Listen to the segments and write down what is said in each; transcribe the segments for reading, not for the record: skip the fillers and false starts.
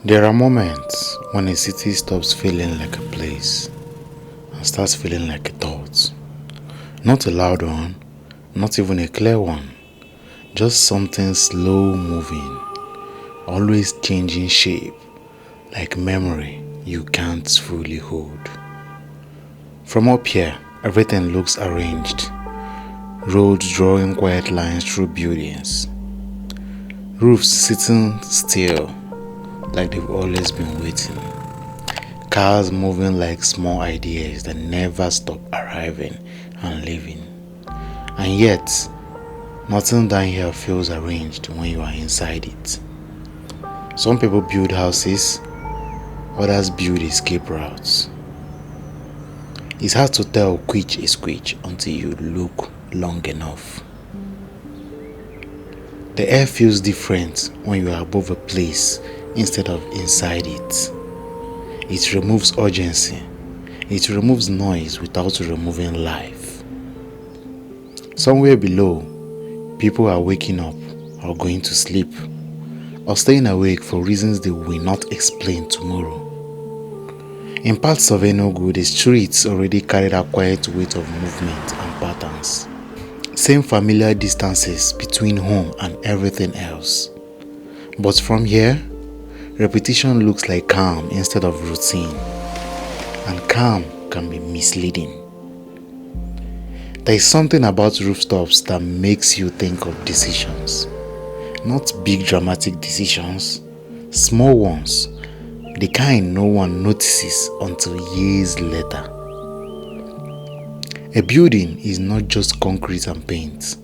There are moments when a city stops feeling like a place and starts feeling like a thought. Not a loud one, not even a clear one, just something slow moving, always changing shape, like memory you can't fully hold. From up here, everything looks arranged, roads drawing quiet lines through buildings, roofs sitting still like they've always been waiting. Cars moving like small ideas that never stop arriving and leaving. And yet, nothing down here feels arranged when you are inside it. Some people build houses, others build escape routes. It's hard to tell which is which until you look long enough. The air feels different when you are above a place instead of inside it. It removes urgency. It removes noise without removing life. Somewhere below, people are waking up or going to sleep or staying awake for reasons they will not explain tomorrow. In parts of Enugu, the streets already carry a quiet weight of movement and patterns. Same familiar distances between home and everything else. But from here, repetition looks like calm instead of routine. And calm can be misleading. There is something about rooftops that makes you think of decisions. Not big dramatic decisions, small ones, the kind no one notices until years later. A building is not just concrete and paint.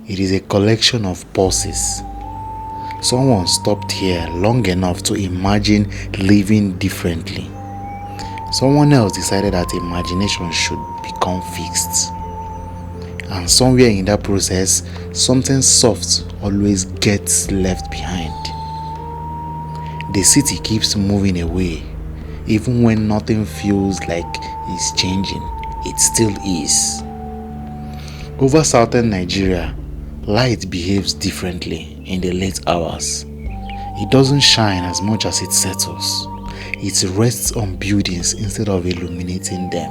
It is a collection of pauses. Someone stopped here long enough to imagine living differently. Someone else decided that imagination should become fixed. And somewhere in that process, something soft always gets left behind. The city keeps moving away. Even when nothing feels like it's changing, it still is. Over southern Nigeria, light behaves differently in the late hours. It doesn't shine as much as it settles. It rests on buildings instead of illuminating them.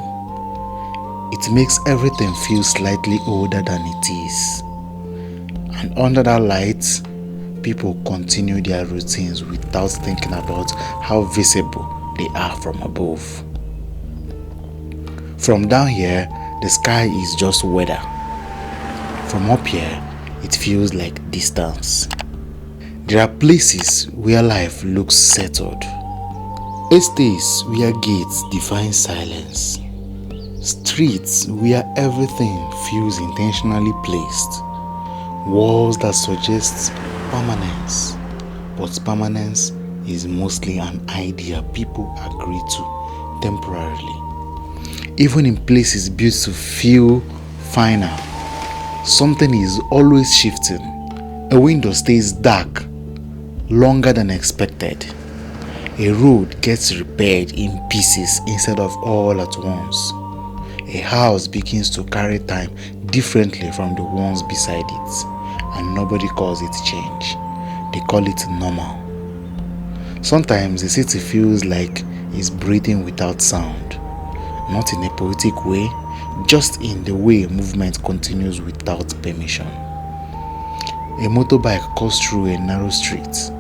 It makes everything feel slightly older than it is. And under that light, people continue their routines without thinking about how visible they are from above. From down here, the sky is just weather. From up here, it feels like distance. There are places where life looks settled. Estates where gates define silence. Streets where everything feels intentionally placed. Walls that suggest permanence. But permanence is mostly an idea people agree to temporarily. Even in places built to feel final, something is always shifting. A window stays dark longer than expected. A road gets repaired in pieces instead of all at once. A house begins to carry time differently from the ones beside it, and nobody calls it change. They call it normal. Sometimes the city feels like it's breathing without sound, not in a poetic way, just in the way movement continues without permission. A motorbike goes through a narrow street.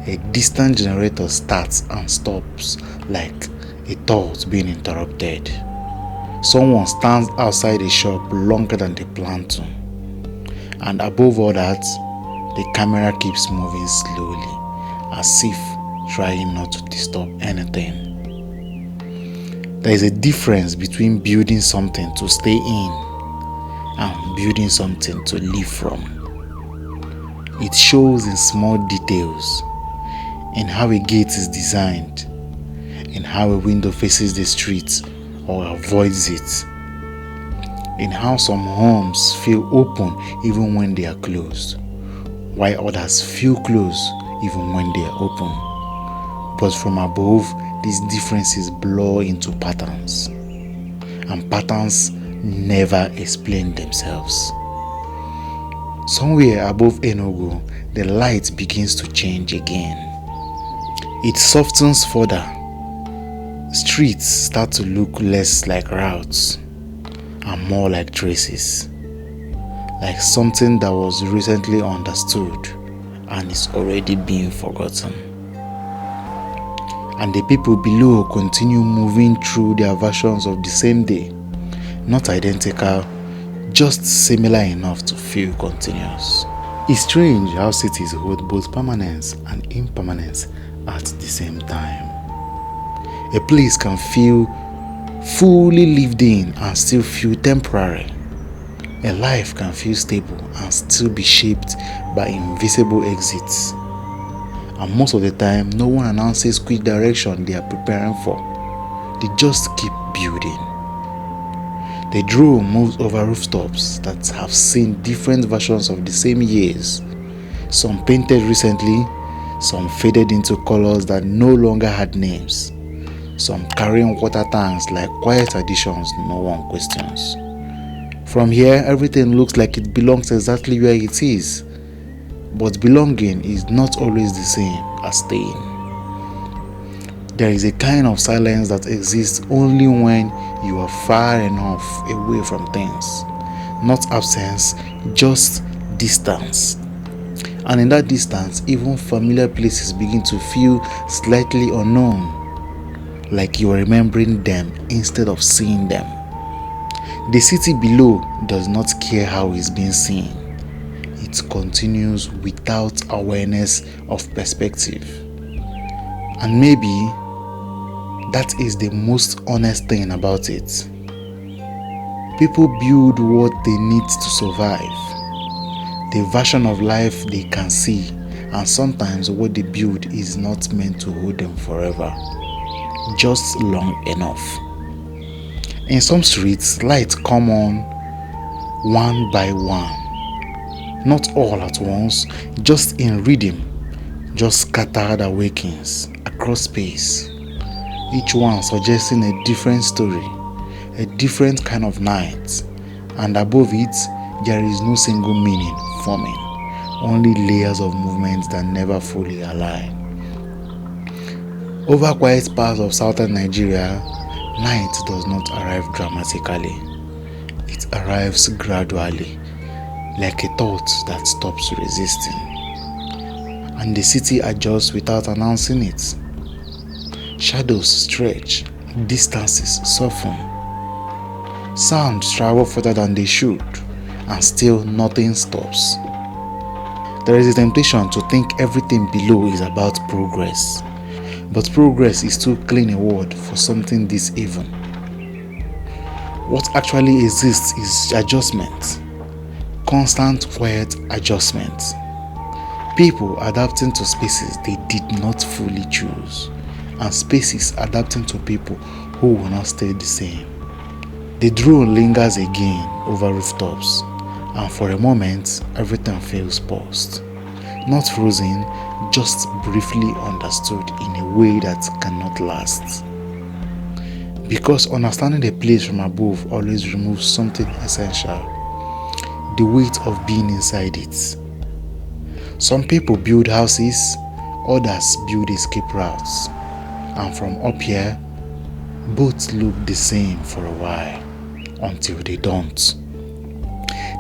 A distant generator starts and stops like a thought being interrupted. Someone stands outside a shop longer than they plan to. And above all that, the camera keeps moving slowly, as if trying not to disturb anything. There is a difference between building something to stay in and building something to live from. It shows in small details, in how a gate is designed, in how a window faces the street or avoids it, in how some homes feel open even when they are closed, while others feel closed even when they are open. But from above, these differences blur into patterns, and patterns never explain themselves. Somewhere above Enugu, the light begins to change again. It softens further. Streets start to look less like routes and more like traces, like something that was recently understood and is already being forgotten. And the people below continue moving through their versions of the same day, not identical, just similar enough to feel continuous. It's strange how cities hold both permanence and impermanence at the same time. A place can feel fully lived in and still feel temporary. A life can feel stable and still be shaped by invisible exits. And most of the time, no one announces which direction they are preparing for. They just keep building. The drone moves over rooftops that have seen different versions of the same years. Some painted recently, some faded into colors that no longer had names. Some carrying water tanks like quiet additions no one questions. From here, everything looks like it belongs exactly where it is. But belonging is not always the same as staying. There is a kind of silence that exists only when you are far enough away from things. Not absence, just distance. And in that distance, even familiar places begin to feel slightly unknown, like you are remembering them instead of seeing them. The city below does not care how it's being seen. It continues without awareness of perspective. And maybe that is the most honest thing about it. People build what they need to survive, the version of life they can see, and sometimes what they build is not meant to hold them forever, just long enough. In some streets, lights come on one by one. Not all at once, just in rhythm, just scattered awakens across space, each one suggesting a different story, a different kind of night, and above it, there is no single meaning forming, only layers of movements that never fully align. Over quiet parts of southern Nigeria, night does not arrive dramatically. It arrives gradually, like a thought that stops resisting. And the city adjusts without announcing it. Shadows stretch, distances soften. Sounds travel further than they should, and still nothing stops. There is a temptation to think everything below is about progress. But progress is too clean a word for something this even. What actually exists is adjustment. Constant quiet adjustment. People adapting to spaces they did not fully choose, and spaces adapting to people who will not stay the same. The drone lingers again over rooftops, and for a moment everything feels paused. Not frozen, just briefly understood in a way that cannot last. Because understanding a place from above always removes something essential: the weight of being inside it. Some people build houses, others build escape routes, and from up here, both look the same for a while, until they don't.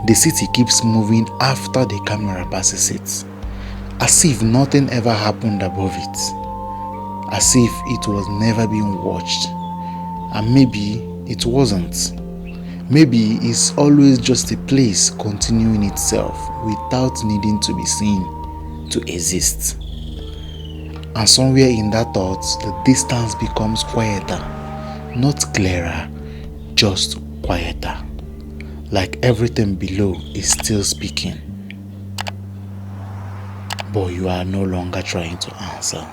The city keeps moving after the camera passes it, as if nothing ever happened above it, as if it was never being watched. And maybe it wasn't. Maybe it's always just a place continuing itself without needing to be seen to exist. And somewhere in that thought, the distance becomes quieter, not clearer, just quieter. Like everything below is still speaking, but you are no longer trying to answer.